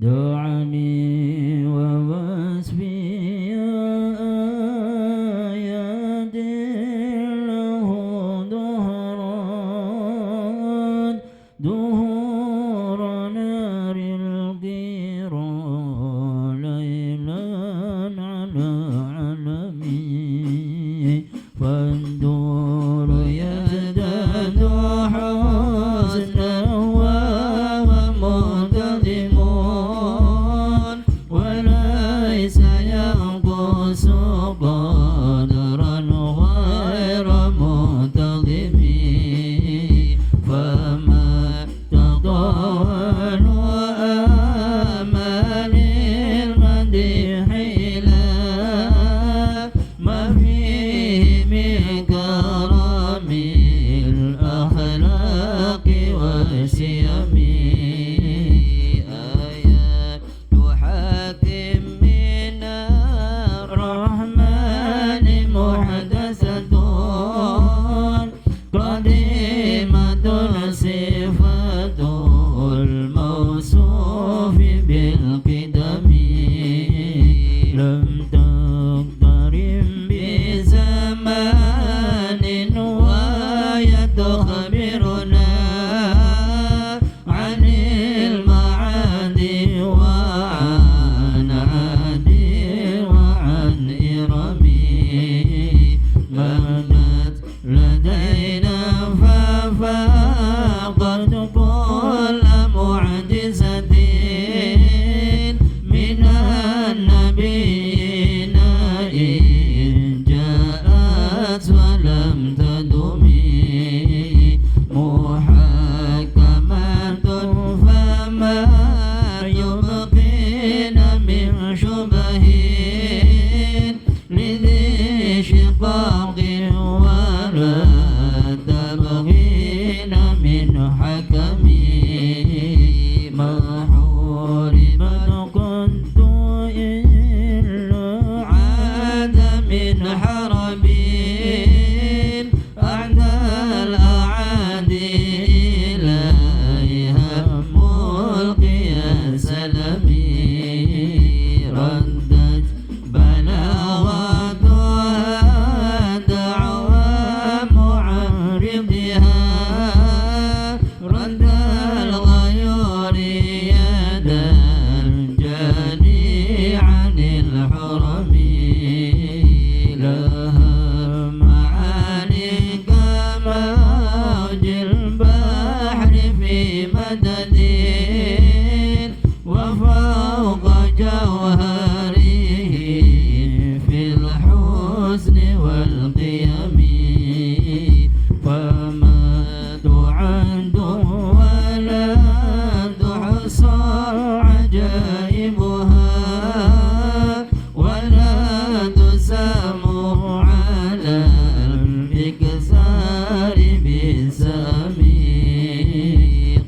دعمي ووصفي يدله ظهران دهور نار القيرى ليلا على علمي فالدور يزداد حزنا ومنتظم وليس ينقص قدرا غير منتظم فما تطاول وآمل المديح لا ما فيه من كرم الأخلاق والسيم آيات تحاكم من الرحمن محدثة قديمة صفة الموصوف بالقدم لم تقترن بزمان وهي تخبرنا عن المعادي وعن عادي وعن إرم مدت لدينا ففاقت كل معجزة من النبيين إن جاءت ولم تدم محكمة فما يبقين من شبه لذي شقاق ولا تبغين من حكم ما حرمت كنت إلا عاد من حرم أعدى الأعادي إليها ملقي سلمي ردت بلاغتها دعوى معرضها رد الغيور يد الجاني عن الحرم لها معاني كموج البحر في مدد وفوق جوهره في الحسن والقيم فما تعد ولا تحصى عجائبها ولا تسام على الإكثار بالسام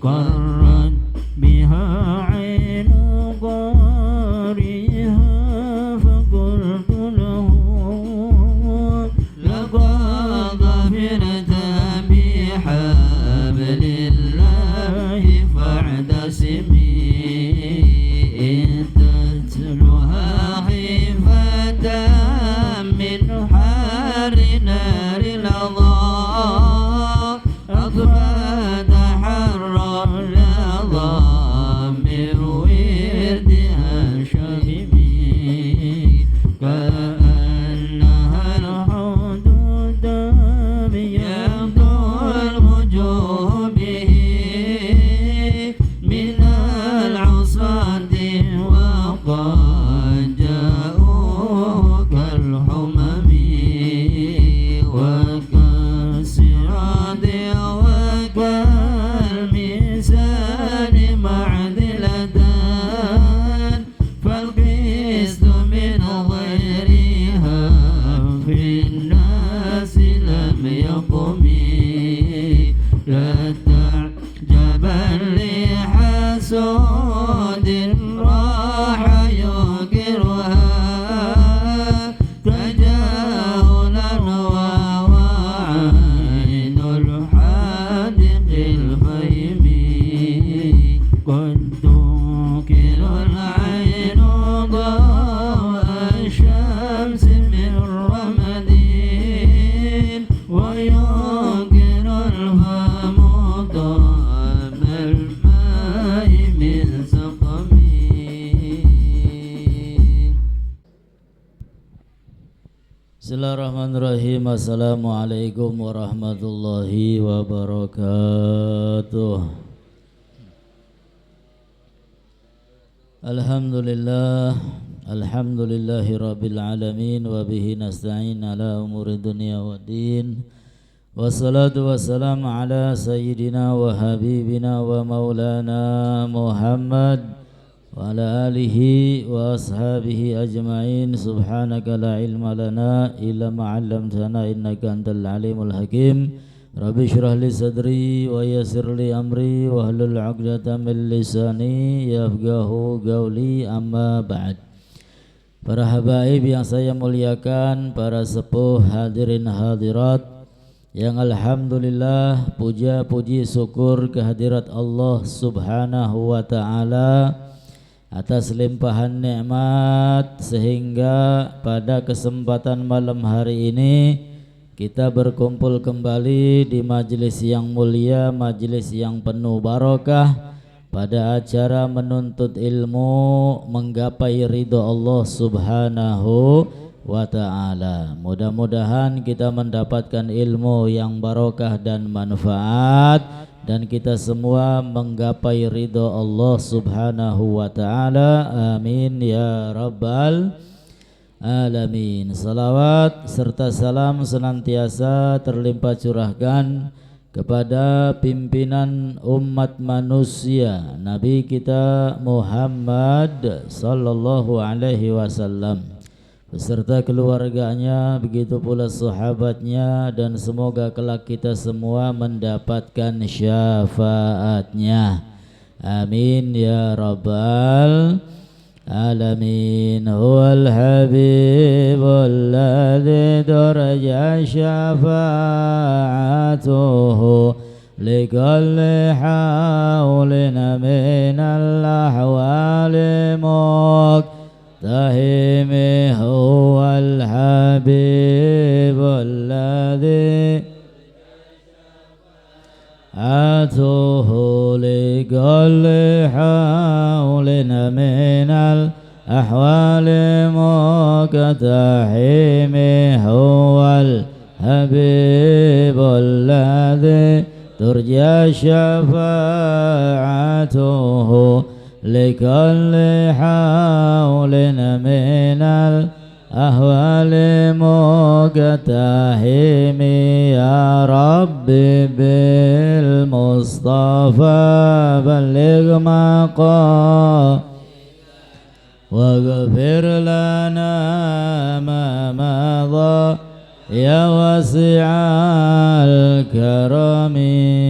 قرت بها عين قارئها فقلت له لقد ظفرت بحبل الله فاعتصمي إن Bismillahirrahmanirrahim. Assalamualaikum warahmatullahi wabarakatuh. Alhamdulillah, alhamdulillahi rabbil alamin, wa bihi nasta'in ala umuri dunya waddin. Wassalatu wassalamu ala sayyidina wa habibina wa maulana Muhammad wa ala alihi wa ashabihi ajma'in. Subhanaka la ilma lana illa ma 'allamtana innaka antal alimul hakim. Rabbi shrah li sadri wa yassir li amri wa hlul 'uqdatam min lisani yafqahu qawli, amma ba'd. Para habaib yang saya muliakan, para sepuh hadirin hadirat yang alhamdulillah puja puji syukur kehadirat Allah Subhanahu wa taala atas limpahan nikmat sehingga pada kesempatan malam hari ini kita berkumpul kembali di majelis yang mulia, majelis yang penuh barakah pada acara menuntut ilmu menggapai ridho Allah Subhanahu wa ta'ala. Mudah-mudahan kita mendapatkan ilmu yang barakah dan manfaat, dan kita semua menggapai ridho Allah Subhanahu wa ta'ala. Amin ya rabbal alamin. Salawat serta salam senantiasa terlimpah curahkan kepada pimpinan umat manusia, Nabi kita Muhammad sallallahu alaihi wasallam beserta keluarganya, begitu pula sahabatnya, dan semoga kelak kita semua mendapatkan syafaatnya. Amin ya rabbal alamin. Huwal habibul ladzi turja syafa'atuhu likulli hawlin minal ahwali muqtahimi. Huwal habibul ladzi atuhu likulli hawlin minal ahwali muqtahimi. Huwal habibul ladzi turja syafa'atuhu likulli hawlin minal ahwali muqtahimi. Ya Rabbi bil Mustafa balligh maqam waghfir lana ma madha ya wasi'al karami.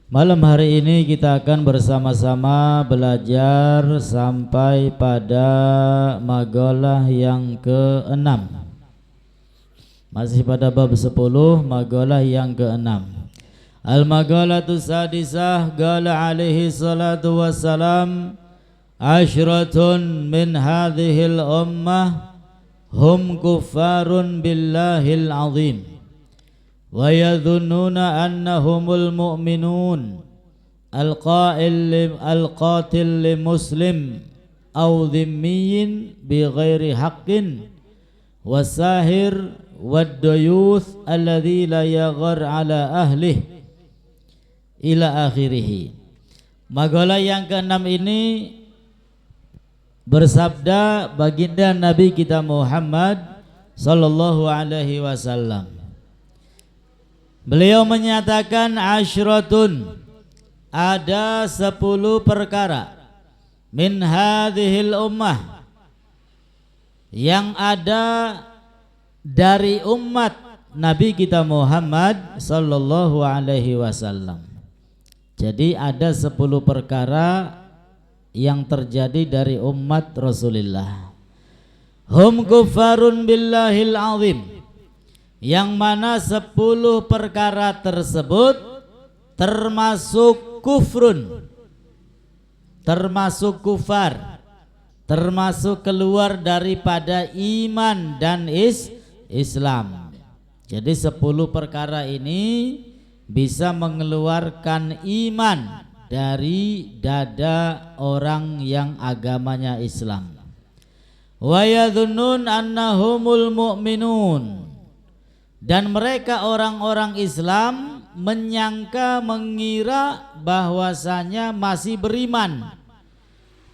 Malam hari ini kita akan bersama-sama belajar sampai pada maqalah yang ke-6. Masih pada bab 10, maqalah yang ke-6. Al-maqalatu sadisah, qala alaihi salatu wassalam, ashratun min hadhil ummah hum kuffarun billahil azim wa yadhunnuna annahumul mu'minun al-qatil li muslim aw dhimmiyin bi ghairi haqqin wasahir wad-duyuth alladhi la yaghar ala ahlih ila akhirih. Maqalah yang ke-6 ini bersabda baginda Nabi kita Muhammad sallallahu alaihi wasallam. Beliau menyatakan ashratun, ada 10 perkara min hadhil ummah, yang ada dari umat Nabi kita Muhammad sallallahu alaihi wasallam. Jadi ada 10 perkara yang terjadi dari umat Rasulullah. Hum kuffarun billahil azim, yang mana 10 perkara tersebut termasuk kufrun, termasuk kufar, termasuk keluar daripada iman dan Islam. Jadi 10 perkara ini bisa mengeluarkan iman dari dada orang yang agamanya Islam. wa yadhunnun annahumul mu'minun, dan mereka orang-orang Islam mengira bahwasanya masih beriman,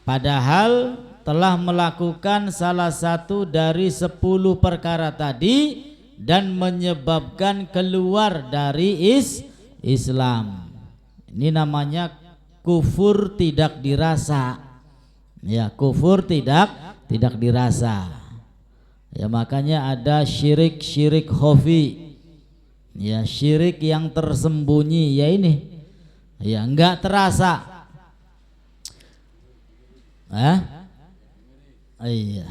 padahal telah melakukan salah satu dari 10 perkara tadi dan menyebabkan keluar dari Islam. Ini namanya kufur tidak dirasa. Ya, kufur tidak dirasa. Ya, makanya ada syirik khafi. Ya, syirik yang tersembunyi, ya ini. Ya, enggak terasa. Iya.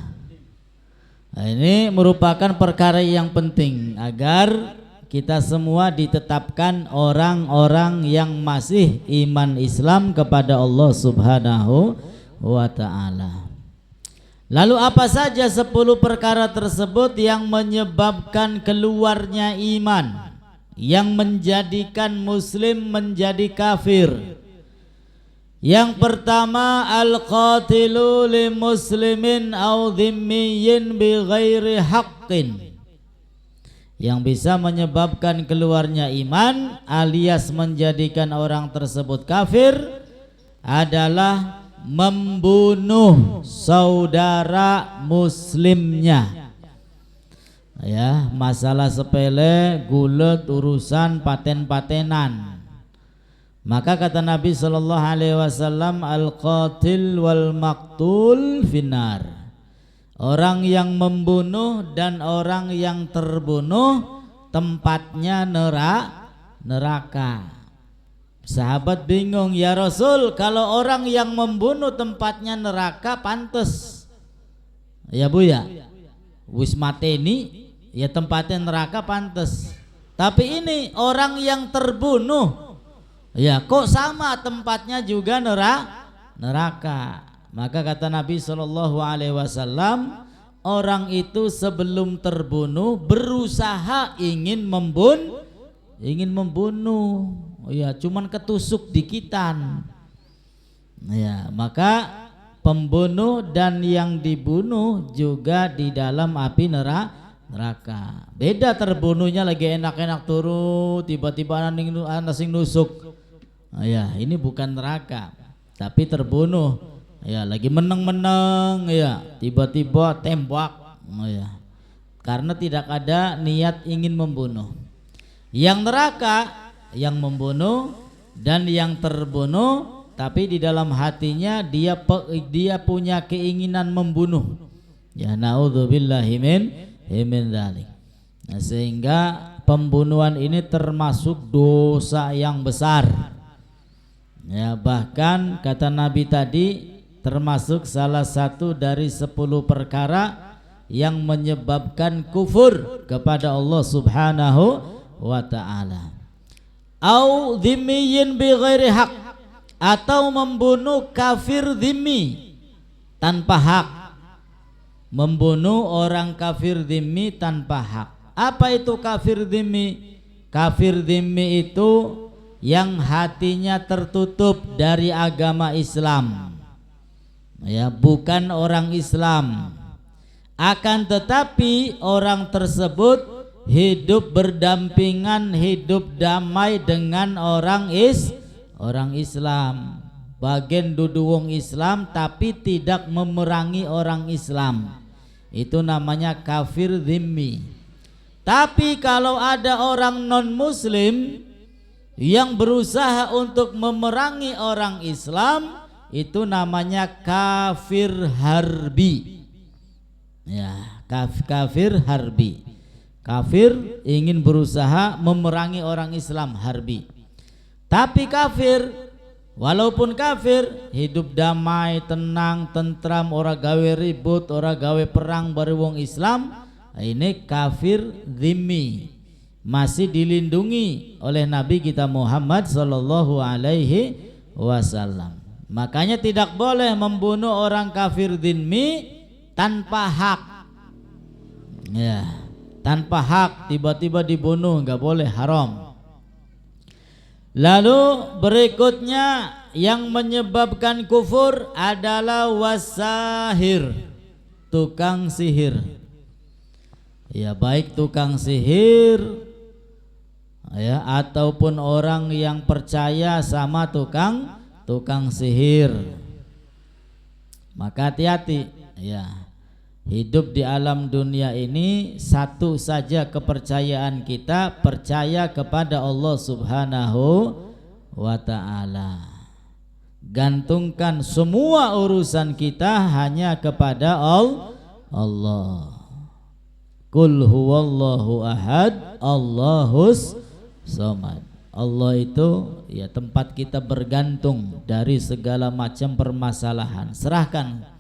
Nah, ini merupakan perkara yang penting agar kita semua ditetapkan orang-orang yang masih iman Islam kepada Allah Subhanahu wa ta'ala. Lalu apa saja 10 perkara tersebut yang menyebabkan keluarnya iman, yang menjadikan muslim menjadi kafir? Yang pertama, al-qatilu li muslimin aw dhimmiyin bi ghairi haqqin. Yang bisa menyebabkan keluarnya iman alias menjadikan orang tersebut kafir adalah membunuh saudara muslimnya. Ya, masalah sepele, gulet urusan paten-patenan. Maka kata Nabi sallallahu alaihi wasallam, al-qatil wal maqtul finnar. Orang yang membunuh dan orang yang terbunuh tempatnya neraka. Sahabat bingung, ya Rasul, kalau orang yang membunuh tempatnya neraka pantes. Ya Bu ya, wis mateni ya tempatnya neraka pantes. Tapi ini orang yang terbunuh, ya kok sama tempatnya juga neraka. Maka kata Nabi sallallahu alaihi wasallam, orang itu sebelum terbunuh berusaha ingin membunuh. Ya, cuman ketusuk dikitan. Ya, maka pembunuh dan yang dibunuh juga di dalam api neraka. Beda terbunuhnya lagi enak-enak turu, tiba-tiba ana sing nusuk. Ya, ini bukan neraka, tapi terbunuh. Ya, lagi meneng-meneng, ya, tiba-tiba tembak. Ya, karena tidak ada niat ingin membunuh. Yang neraka yang membunuh dan yang terbunuh, tapi di dalam hatinya dia punya keinginan membunuh. Ya, naudzubillahi min dzalik. Nah, sehingga pembunuhan ini termasuk dosa yang besar. Ya, bahkan kata Nabi tadi termasuk salah satu dari 10 perkara yang menyebabkan kufur kepada Allah Subhanahu wa ta'ala. Au dhimmiyin bi ghairi haq, atau membunuh kafir dhimmi tanpa hak. Membunuh orang kafir dhimmi tanpa hak. Apa itu kafir dhimmi? Kafir dhimmi itu yang hatinya tertutup dari agama Islam. Ya, bukan orang Islam. Akan tetapi orang tersebut hidup berdampingan, hidup damai dengan orang Islam, bagian dudu wong Islam tapi tidak memerangi orang Islam. Itu namanya kafir dhimmi. Tapi kalau ada orang non muslim yang berusaha untuk memerangi orang Islam, itu namanya kafir harbi. Ya, kafir harbi. Kafir ingin berusaha memerangi orang Islam, harbi. Tapi kafir, walaupun kafir, hidup damai, tenang, tentram, ora gawe ribut, ora gawe perang bareng wong Islam. Ini kafir dhimmi, masih dilindungi oleh Nabi kita Muhammad sallallahu alaihi wasallam. Makanya tidak boleh membunuh orang kafir dhimmi tanpa hak. Ya, tanpa hak tiba-tiba dibunuh, nggak boleh, haram. Lalu berikutnya yang menyebabkan kufur adalah wasahir, tukang sihir. Ya, baik tukang sihir ya ataupun orang yang percaya sama tukang sihir. Maka hati-hati ya. Hidup di alam dunia ini satu saja kepercayaan kita, percaya kepada Allah Subhanahu wa ta'ala. Gantungkan semua urusan kita hanya kepada Allah. Qul huwallahu ahad, Allahus samad. Allah itu ya tempat kita bergantung dari segala macam permasalahan. Serahkan.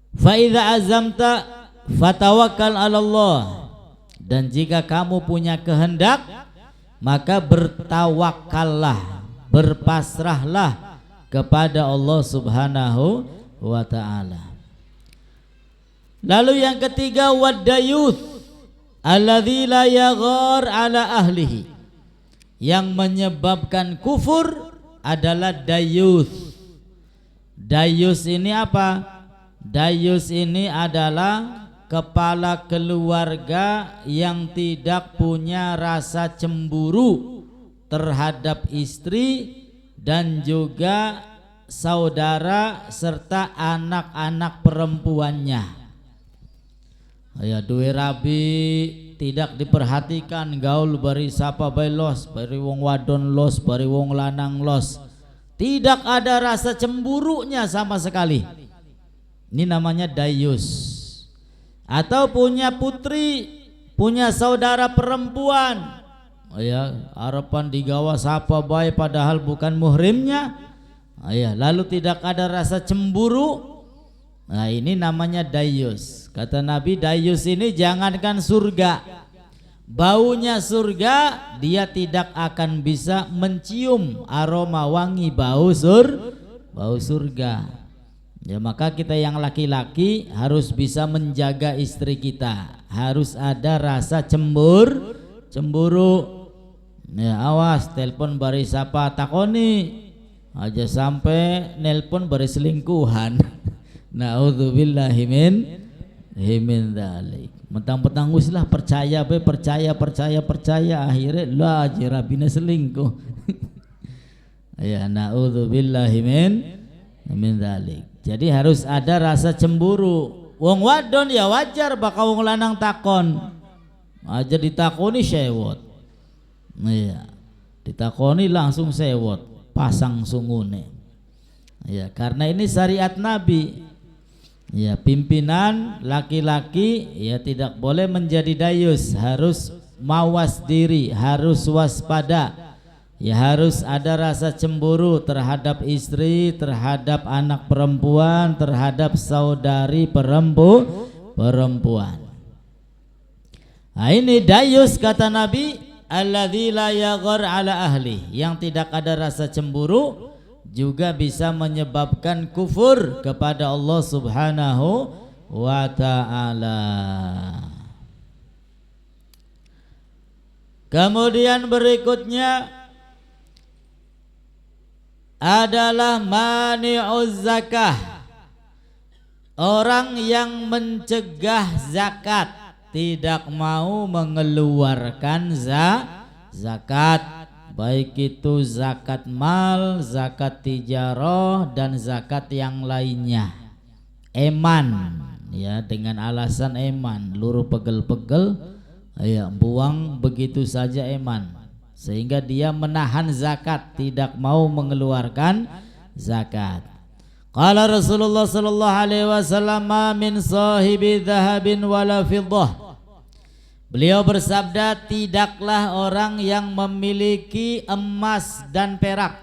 Fa idza azamta fatawakkal 'ala Allah. Dan jika kamu punya kehendak, maka bertawakallah, berpasrahlah kepada Allah Subhanahu wa ta'ala. Lalu yang ketiga, waddayuth alladzi la yaghar 'ala ahlihi. Yang menyebabkan kufur adalah dayuth. Dayuth ini apa? Dayus ini adalah kepala keluarga yang tidak punya rasa cemburu terhadap istri dan juga saudara serta anak-anak perempuannya. Ya, duwe rabi tidak diperhatikan, gaul bari sapa bae los, bari wong wadon los, bari wong lanang los. Tidak ada rasa cemburunya sama sekali. Ini namanya dayus. Atau punya putri, punya saudara perempuan, ya harapan digawa sapa bae padahal bukan muhrimnya, ya lalu tidak ada rasa cemburu. Nah, ini namanya dayus. Kata Nabi, dayus ini jangankan surga, baunya surga dia tidak akan bisa mencium aroma wangi bau surga. Ya, maka kita yang laki-laki harus bisa menjaga istri kita, harus ada rasa cemburu. Ya, awas telepon bari sapa takoni aja sampai nelpon bari selingkuhan. Naudzubillahi min dzalik. Mentang-mentang wis lah percaya akhirnya lah jirabina selingkuh. Ya, naudzubillahi min dzalik. Jadi harus ada rasa cemburu. Wong wadon ya wajar bakal wong lanang takon. Aja ditakoni sewot. Iya. Ditakoni langsung sewot, pasang sungune. Ya, karena ini syariat Nabi. Ya, pimpinan laki-laki ya tidak boleh menjadi dayus, harus mawas diri, harus waspada. Ya, harus ada rasa cemburu terhadap istri, terhadap anak perempuan, terhadap saudari perempuan. Nah, ini dayus kata Nabi, alladzi la yaghar 'ala ahli, yang tidak ada rasa cemburu, juga bisa menyebabkan kufur kepada Allah Subhanahu wa ta'ala. Kemudian berikutnya adalah mani'uz zakah, orang yang mencegah zakat, tidak mau mengeluarkan zakat, baik itu zakat mal, zakat tijarah dan zakat yang lainnya. Eman, ya dengan alasan eman, luruh pegel-pegel, ya buang begitu saja eman, sehingga dia menahan zakat, tidak mau mengeluarkan zakat. Qala Rasulullah sallallahu alaihi wasallam, ma min sahibi dhahabin wala fiddah. Beliau bersabda, tidaklah orang yang memiliki emas dan perak,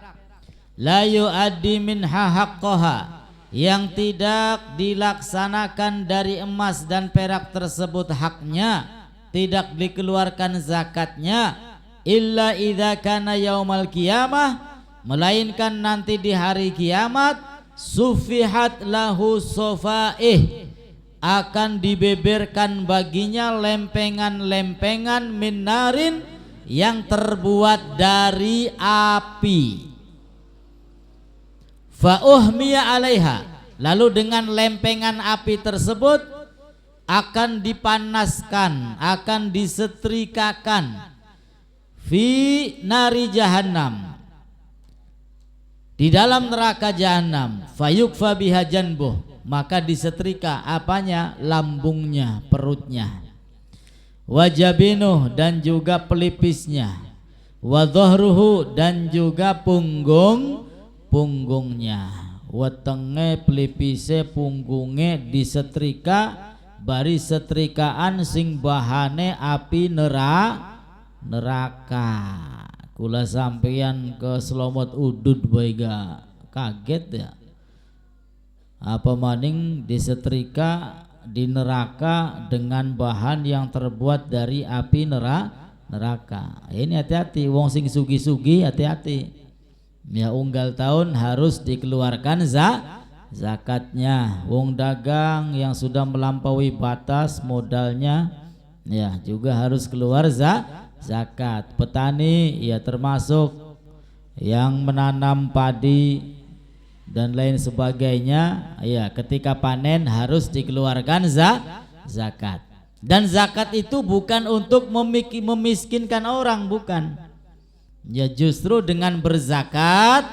la yu'addi minha haqqaha, yang tidak dilaksanakan dari emas dan perak tersebut haknya, tidak dikeluarkan zakatnya, illa idza kana yaumal qiyamah, melainkan nanti di hari kiamat, sufihat lahu sofaih, akan dibeberkan baginya lempengan-lempengan minarin yang terbuat dari api. Fa uhmiya alaiha, Lalu dengan lempengan api tersebut akan dipanaskan, akan disetrikakan fi nari jahannam, di dalam neraka jahanam. Fayukfa biha janbuh, maka disetrika apanya? Lambungnya, perutnya. Wajabinuh, dan juga pelipisnya. Wadhahruhu, dan juga punggungnya. Wetenge, pelipise, punggunge disetrika bari setrikaan sing bahane api neraka. Kula sampeyan ke Selomot Udud baiga kaget ya. Apa maning disetrika di neraka dengan bahan yang terbuat dari api neraka. Ini hati-hati, wong sing sugi-sugi hati-hati. Ya unggal tahun harus dikeluarkan zakatnya. Wong dagang yang sudah melampaui batas modalnya ya juga harus keluar zakat. Petani ya termasuk yang menanam padi dan lain sebagainya ya, ketika panen harus dikeluarkan zakat. Dan zakat itu bukan untuk memiskinkan orang, bukan. Ya justru dengan berzakat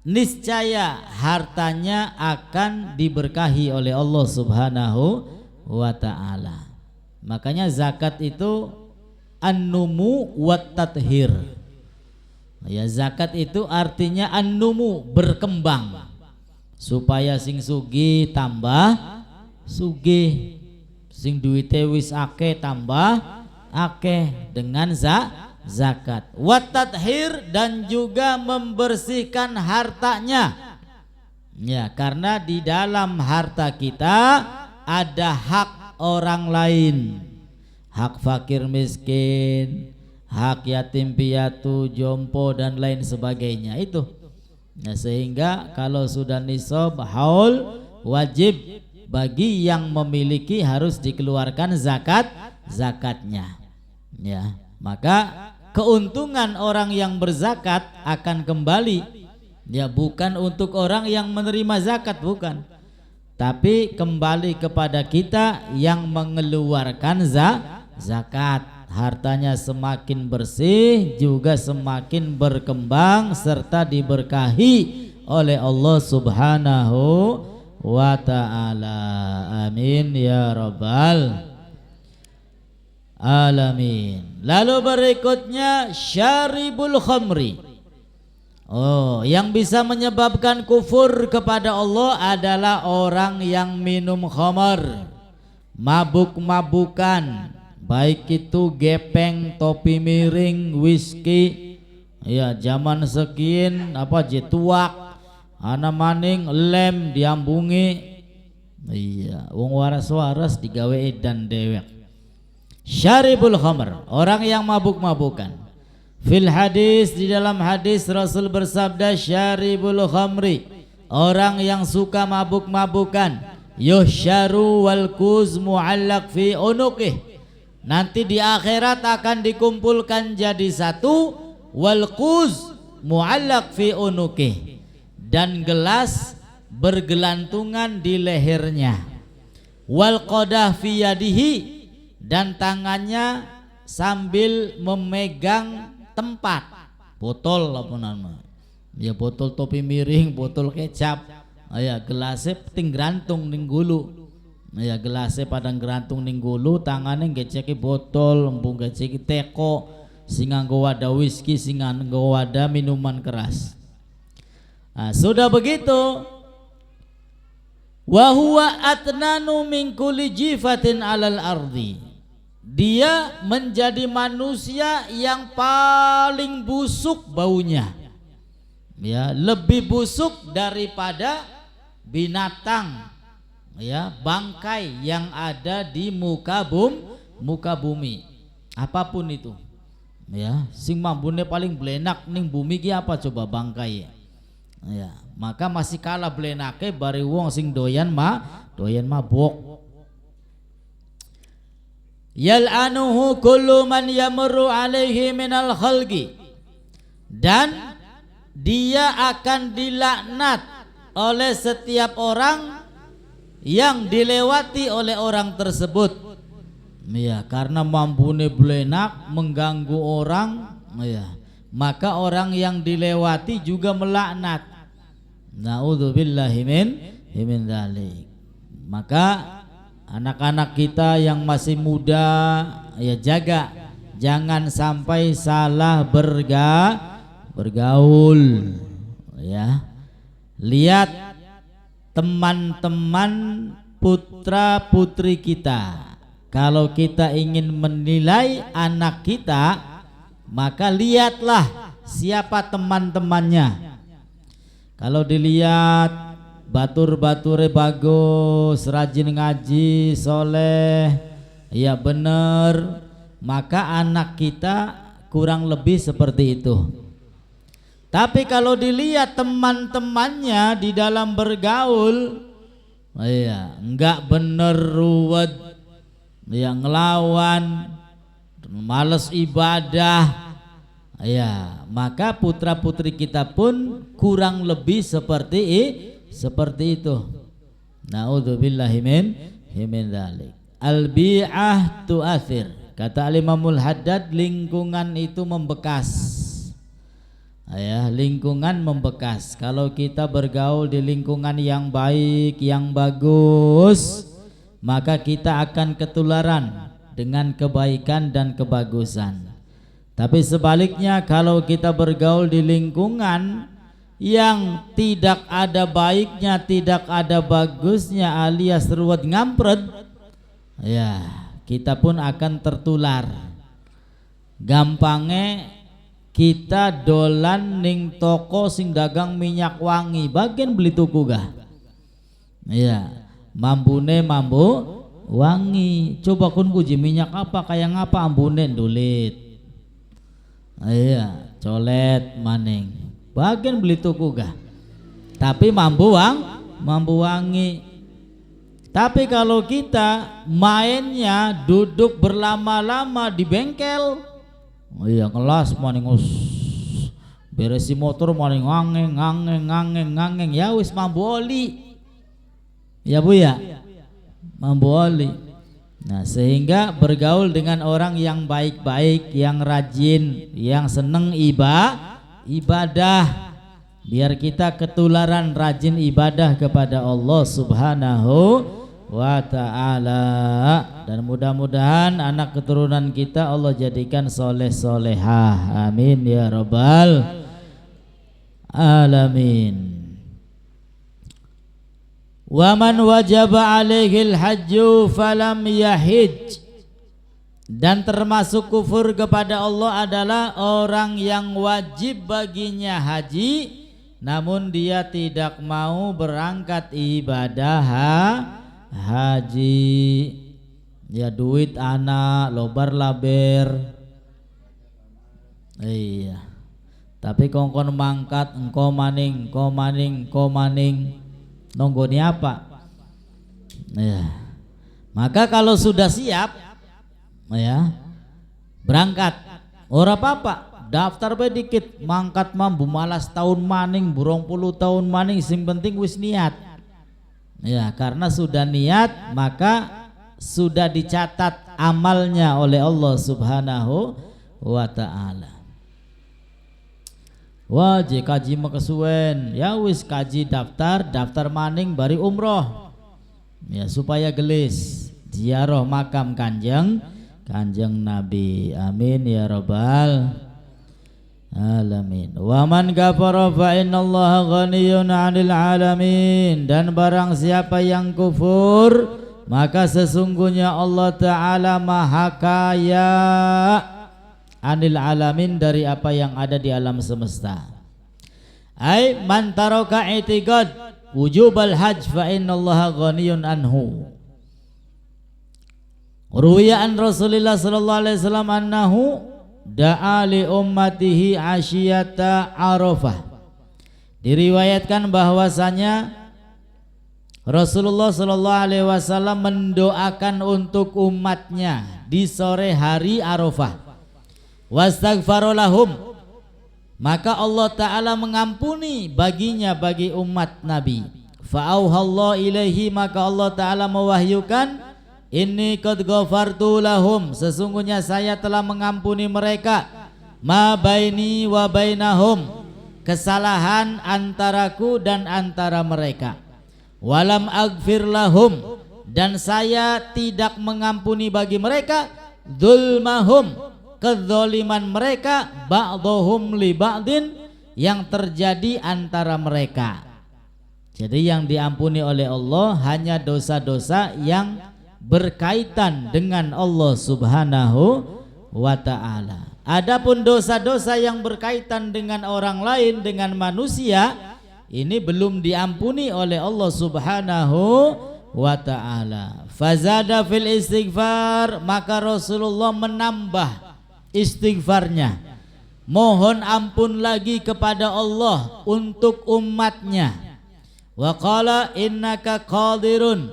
niscaya hartanya akan diberkahi oleh Allah Subhanahu wa ta'ala. Makanya zakat itu an-numu wat tathir. Ya zakat itu artinya an-numu, berkembang, supaya sing sugih tambah sugih, sing duwite wis akeh tambah akeh dengan zakat. Wat tathir, dan juga membersihkan hartanya. Ya, karena di dalam harta kita ada hak orang lain. Hak fakir miskin, hak yatim piatu, jompo dan lain sebagainya itu. Nah, sehingga kalau sudah nisab haul, wajib bagi yang memiliki harus dikeluarkan zakatnya. Ya, maka keuntungan orang yang berzakat akan kembali, ya bukan untuk orang yang menerima zakat, bukan, tapi kembali kepada kita yang mengeluarkan zakat. Hartanya semakin bersih, juga semakin berkembang serta diberkahi oleh Allah Subhanahu wa ta'ala. Amin ya rabbal alamin. Lalu berikutnya syaribul khamri. Oh, yang bisa menyebabkan kufur kepada Allah adalah orang yang minum khamar, mabuk-mabukan, baik itu gepeng, topi miring, whisky, ya zaman sekian apa jetuak, ana maning lem diambungi, iya wong waras-waras digawe edan dewek. Syaribul khamr, orang yang mabuk-mabukan. Fil hadis, di dalam hadis Rasul bersabda syaribul khamri, orang yang suka mabuk-mabukan, yuhsyaru wal kuz mu'allaq fi unuqih, nanti di akhirat akan dikumpulkan jadi satu, wal kuz mu'allaq fi unuqih, dan gelas bergelantungan di lehernya, wal qadah fi yadihi, dan tangannya sambil memegang tempat botol apa nama ya, botol topi miring, botol kecap, ya gelasnya ting grantung ning gulu, ya gelasnya padang grantung ning gulu, tangannya ngeceki botol, embung ngeceki teko, sing nganggo wadah whisky, sing nganggo wadah minuman keras. Nah, sudah begitu, wa huwa atnanu min kulli jifatin alal ardi, dia menjadi manusia yang paling busuk baunya, ya lebih busuk daripada binatang, ya bangkai yang ada di muka bumi apapun itu, ya sing mambune paling blenak ning bumi ki apa coba? Bangkai, ya maka masih kalah blenake bari wong sing doyan mabuk. Yal'anuhu kullu man yamurru alaihi minal khalqi, dan dia akan dilaknat oleh setiap orang yang dilewati oleh orang tersebut. Ya, karena mambune belenak mengganggu orang, ya, maka orang yang dilewati juga melaknat. Na'udzubillahi min dzalik. Maka anak-anak kita yang masih muda, ya jaga jangan sampai salah bergaul, ya. Lihat teman-teman putra putri kita. Kalau kita ingin menilai anak kita, maka lihatlah siapa teman-temannya. Kalau dilihat batur-bature bagus, rajin ngaji, soleh, ya benar, maka anak kita kurang lebih seperti itu. Tapi kalau dilihat teman-temannya di dalam bergaul, ya enggak bener, ruwet, yang ngelawan, males ibadah, ya maka putra putri kita pun kurang lebih seperti itu. Na'udzubillahi min dzalik. Al-bi'ah tu'athir. Kata Al-Imamul Haddad, lingkungan itu membekas. Ya, lingkungan membekas. Kalau kita bergaul di lingkungan yang baik, yang bagus, maka kita akan ketularan dengan kebaikan dan kebagusan. Tapi sebaliknya, kalau kita bergaul di lingkungan yang tidak ada baiknya, tidak ada bagusnya, alias ruwet ngampret, ya kita pun akan tertular. Gampangnya kita dolan ning toko sing dagang minyak wangi, bagian beli tuku gah, ya mambune mambu wangi. Coba kun puji minyak apa kayak ngapa ambune dulit, iya colet maning, bagian beli tuku gah, tapi mambu wangi. Tapi kalau kita mainnya duduk berlama-lama di bengkel, iya ngelas maning beresi motor maning ngangeng, ya wis mambu oli. Ya Bu ya, mambu oli. Nah, sehingga bergaul dengan orang yang baik-baik, yang rajin, yang seneng ibadah, biar kita ketularan rajin ibadah kepada Allah Subhanahu wa ta'ala. Dan mudah-mudahan anak keturunan kita Allah jadikan soleh solehah, amin ya rabbal alamin. Wa man wajaba alaihil hajju falam yahij. Dan termasuk kufur kepada Allah adalah orang yang wajib baginya haji namun dia tidak mau berangkat ibadah haji. Ya duit anak lobar laber, iya, tapi kongkon mangkat engko maning nonggoni apa? Ya. Maka kalau sudah siap, ya berangkat. Ora apa-apa, daftar bae dikit, mangkat mambu malas tahun maning, 20 tahun maning, sing penting wis niat. Ya, karena sudah niat maka sudah dicatat amalnya oleh Allah Subhanahu wa ta'ala. Wajib kaji makasuen, ya wis kaji daftar maning bari umroh, ya supaya gelis ziarah makam kanjeng Nabi, amin ya rabbal alamin. Wa man kafara fa innallaha ghaniyun 'anil alamin. Dan barang siapa yang kufur maka sesungguhnya Allah Ta'ala maha kaya anil alamin, dari apa yang ada di alam semesta. Ai man taraka i'tiqad wujubal hajj fa innallaha ghaniyun anhu. Ruwiya an Rasulillah sallallahu alaihi wasallam annahu da'a li ummatihi asyiyata Arafah. Diriwayatkan bahwasanya Rasulullah sallallahu alaihi wasallam mendoakan untuk umatnya di sore hari Arafah. Wastaghfara lahum, maka Allah Ta'ala mengampuni baginya, bagi umat Nabi. Fa'auhallahu ilaihi, maka Allah Ta'ala mewahyukan, inni qad ghafartu lahum, sesungguhnya saya telah mengampuni mereka, ma baini wa bainahum, kesalahan antaraku dan antara mereka. Walam aghfir lahum, dan saya tidak mengampuni bagi mereka, dzulmahum, kezaliman mereka, ba'dhum li ba'din, yang terjadi antara mereka. Jadi yang diampuni oleh Allah hanya dosa-dosa yang berkaitan dengan Allah Subhanahu wa ta'ala. Adapun dosa-dosa yang berkaitan dengan orang lain, dengan manusia, ini belum diampuni oleh Allah Subhanahu wa ta'ala. Fazada fil istighfar, maka Rasulullah menambah istighfarnya, mohon ampun lagi kepada Allah untuk umatnya. Wa qala innaka qadirun,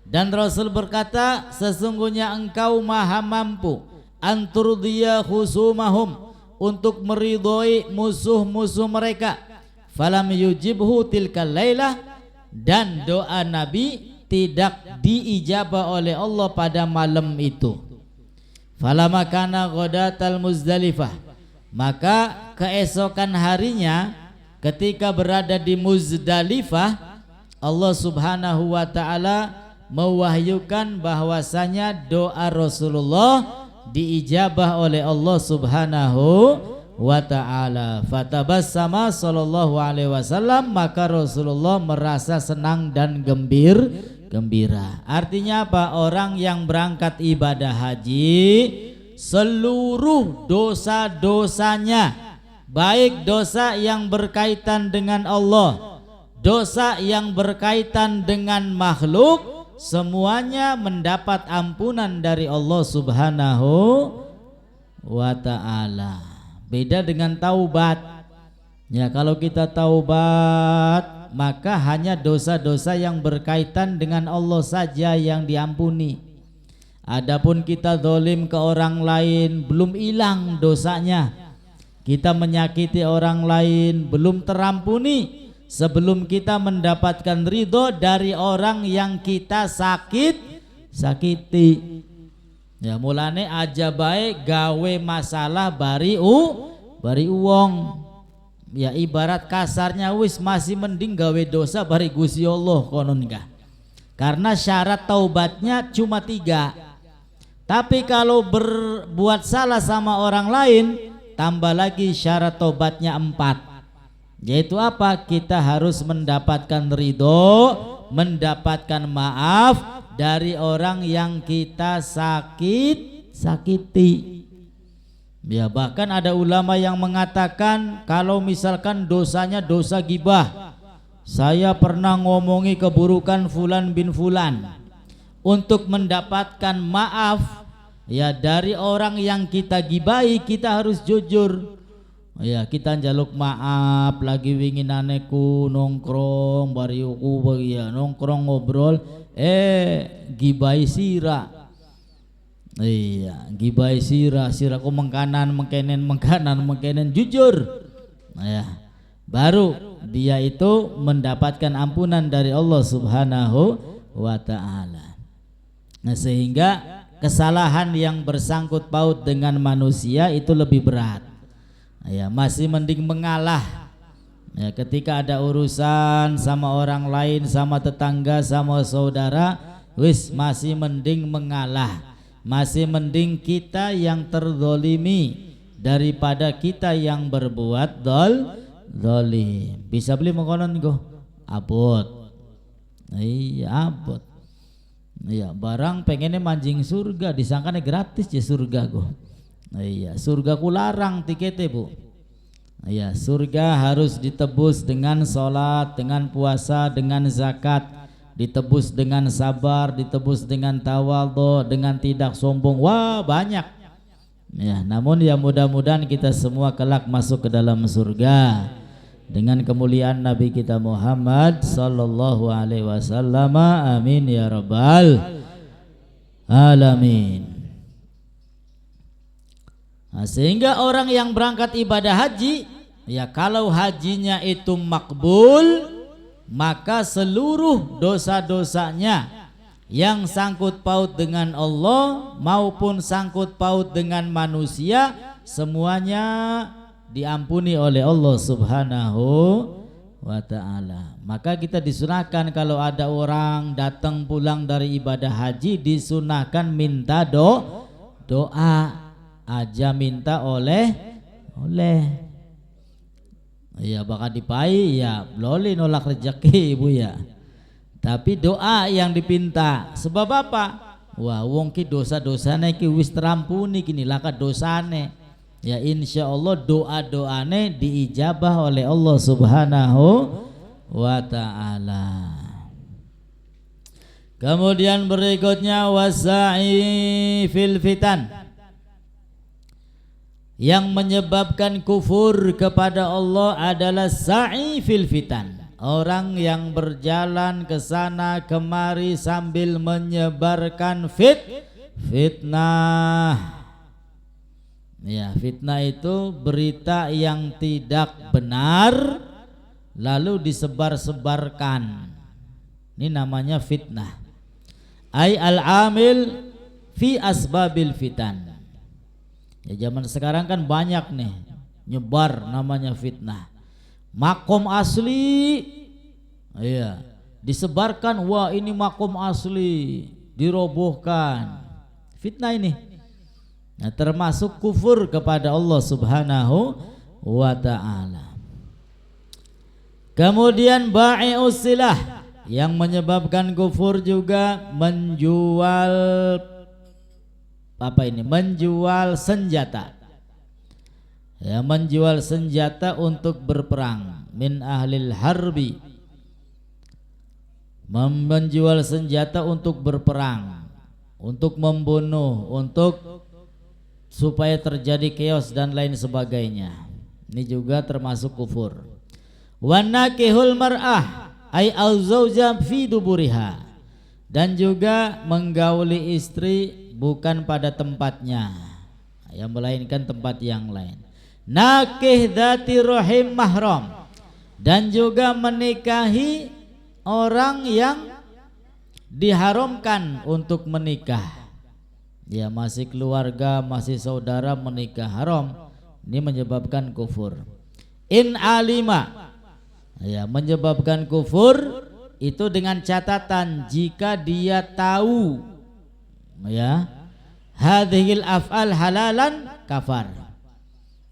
dan Rasul berkata, sesungguhnya engkau maha mampu, anturdiya khusumahum, untuk meridhoi musuh-musuh mereka. Falam yujibhu tilkal lailah, dan doa Nabi tidak diijabah oleh Allah pada malam itu. Falama kana ghadatal Muzdalifah, maka keesokan harinya ketika berada di Muzdalifah, Allah Subhanahu wa ta'ala mewahyukan bahwasanya doa Rasulullah diijabah oleh Allah Subhanahu wa ta'ala. Fatabassama sallallahu alaihi wasallam, maka Rasulullah merasa senang dan gembira. Artinya apa? Orang yang berangkat ibadah haji, seluruh dosa-dosanya, baik dosa yang berkaitan dengan Allah, dosa yang berkaitan dengan makhluk, semuanya mendapat ampunan dari Allah Subhanahu wa ta'ala. Beda dengan taubat. Ya, kalau kita taubat, maka hanya dosa-dosa yang berkaitan dengan Allah saja yang diampuni. Adapun kita zalim ke orang lain, belum hilang dosanya. Kita menyakiti orang lain, belum terampuni sebelum kita mendapatkan ridho dari orang yang kita sakiti. Ya, mulane aja baik gawe masalah bari uang. Ya, ibarat kasarnya wis masih mending gawe dosa bari Gusti Allah konon enggak. Karena syarat taubatnya cuma 3. Tapi kalau berbuat salah sama orang lain, tambah lagi syarat taubatnya 4. Yaitu apa? Kita harus mendapatkan ridho, mendapatkan maaf dari orang yang kita sakiti. Ya, bahkan ada ulama yang mengatakan kalau misalkan dosanya dosa gibah, saya pernah ngomongi keburukan fulan bin fulan, untuk mendapatkan maaf ya dari orang yang kita gibahi, kita harus jujur. Ya, kita njaluk maaf lagi winginane-ku nongkrong bariuku ya nongkrong ngobrol gibai sira. Iya, gibai siraku mengkanan mengkenen jujur. Ya, baru dia itu mendapatkan ampunan dari Allah Subhanahu wa ta'ala. Nah, sehingga kesalahan yang bersangkut paut dengan manusia itu lebih berat. Ya, masih mending mengalah. Ya, ketika ada urusan sama orang lain, sama tetangga, sama saudara, wis masih mending mengalah. Masih mending kita yang terzolimi daripada kita yang berbuat zolim. Bisa beli makanan go? Abot. Iya, abot. Iya, barang pengennya mancing surga, disangkanya gratis ya surga go. Iya, surga ku larang tiketnya bu. Iya, surga harus ditebus dengan sholat, dengan puasa, dengan zakat, ditebus dengan sabar, ditebus dengan tawadhu, dengan tidak sombong. Wah, banyak. Ya, namun ya mudah-mudahan kita semua kelak masuk ke dalam surga dengan kemuliaan Nabi kita Muhammad sallallahu alaihi wasallam. Amin ya rabbal alamin. Nah, sehingga orang yang berangkat ibadah haji ya kalau hajinya itu makbul, maka seluruh dosa-dosanya yang sangkut paut dengan Allah maupun sangkut paut dengan manusia semuanya diampuni oleh Allah Subhanahu wa ta'ala. Maka kita disunahkan kalau ada orang datang pulang dari ibadah haji, disunahkan minta doa aja, minta oleh ya bakal dipai ya boleh nolak rezeki ibu ya, tapi doa yang dipinta. Sebab apa? Wah wong ki dosa-dosane ki wis terampuni kini laka dosane ya, insya Allah doa-doane diijabah oleh Allah Subhanahu wa ta'ala. Kemudian berikutnya wasa'i fil fitan, yang menyebabkan kufur kepada Allah adalah sa'i fil fitan, orang yang berjalan ke sana kemari sambil menyebarkan fitnah. Ya, fitnah itu berita yang tidak benar lalu disebar-sebarkan. Ini namanya fitnah. Ai al-amil fi asbabil fitan. Ya zaman sekarang kan banyak nih nyebar namanya fitnah. Makom asli, iya, disebarkan, wah ini makom asli, dirobohkan. Fitnah ini. Nah, termasuk kufur kepada Allah Subhanahu wa ta'ala. Kemudian bai'us silah, yang menyebabkan kufur juga menjual apa ini? Menjual senjata. Ya, menjual senjata untuk berperang, min ahlil harbi, menjual senjata untuk berperang, untuk membunuh, untuk supaya terjadi chaos dan lain sebagainya. Ini juga termasuk kufur. Wan nakihul mar'ah ay al-zawja fi duburiha, dan juga menggauli istri bukan pada tempatnya, yang melainkan tempat yang lain. Nakih dzati rahim mahram, dan juga menikahi orang yang diharamkan untuk menikah. Ya, masih keluarga, masih saudara menikah haram. Ini menyebabkan kufur. In alima, ya, menyebabkan kufur itu dengan catatan jika dia tahu, ya, hadhil af'al halalan kafar.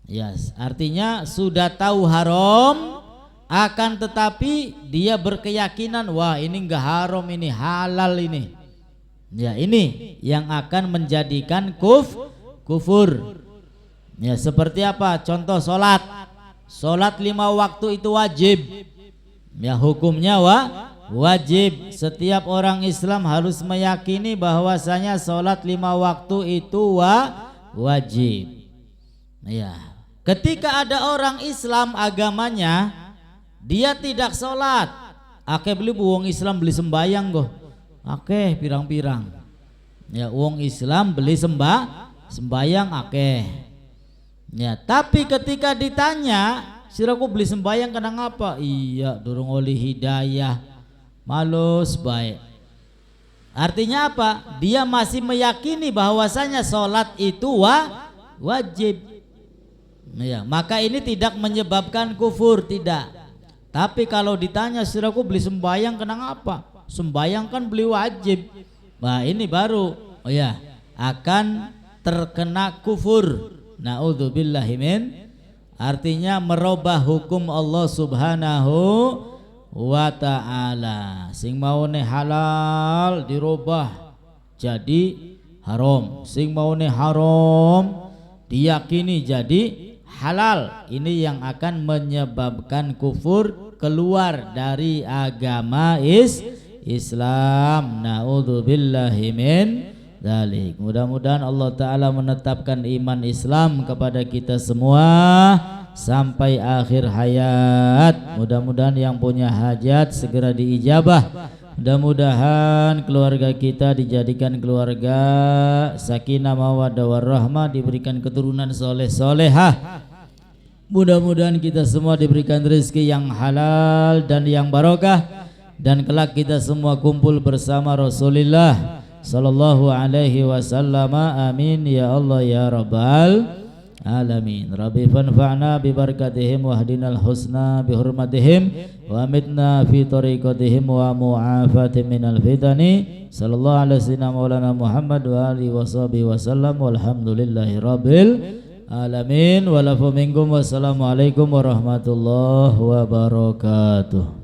Yes, artinya sudah tahu haram, akan tetapi dia berkeyakinan wah ini enggak haram, ini halal ini. Ya, ini yang akan menjadikan kufur. Ya, seperti apa? Contoh solat. Solat 5 waktu itu wajib. Ya, hukumnya wajib. Setiap orang Islam harus meyakini bahwasanya solat 5 waktu itu wajib. Ya, ketika ada orang Islam agamanya dia tidak solat, akeh beli wong Islam beli sembayang kok. Akeh pirang-pirang. Ya, wong Islam beli sembayang akeh. Ya, tapi ketika ditanya, siraku beli sembayang kena ngapa? Iya, durung oleh hidayah. Malus baik. Artinya apa? Dia masih meyakini bahwasanya sholat itu wajib. Ya, maka ini tidak menyebabkan kufur, tidak. Tapi kalau ditanya, siraku beli sembayang kena ngapa? Sembayang kan beli wajib. Nah, ini baru akan terkena kufur. Na'udzubillahi min, artinya merubah hukum Allah Subhanahu wa ta'ala. Sing maune halal dirubah jadi haram, sing maune haram diyakini jadi halal. Ini yang akan menyebabkan kufur, keluar dari agama Islam. Na'udzubillahi min dzalik. Mudah-mudahan Allah Ta'ala menetapkan iman Islam kepada kita semua sampai akhir hayat. Mudah-mudahan yang punya hajat segera diijabah. Mudah-mudahan keluarga kita dijadikan keluarga sakinah mawaddah warahmah, diberikan keturunan soleh solehah. Mudah-mudahan kita semua diberikan rezeki yang halal dan yang barokah, dan kelak kita semua kumpul bersama Rasulullah sallallahu alaihi wasallam. Amin ya Allah ya rabbal alamin. Rabbi fanfa'na bi barakatihim wahdinal husna bi hurmatihim wa amitna fi tariqatihim wa mu'afatin minal fitani. Sallallahu alaihi wasallam maulana Muhammad wa alihi washabihi wasallam walhamdulillahi rabbil alamin. Walafu minkum. Wassalamualaikum warahmatullahi wabarakatuh.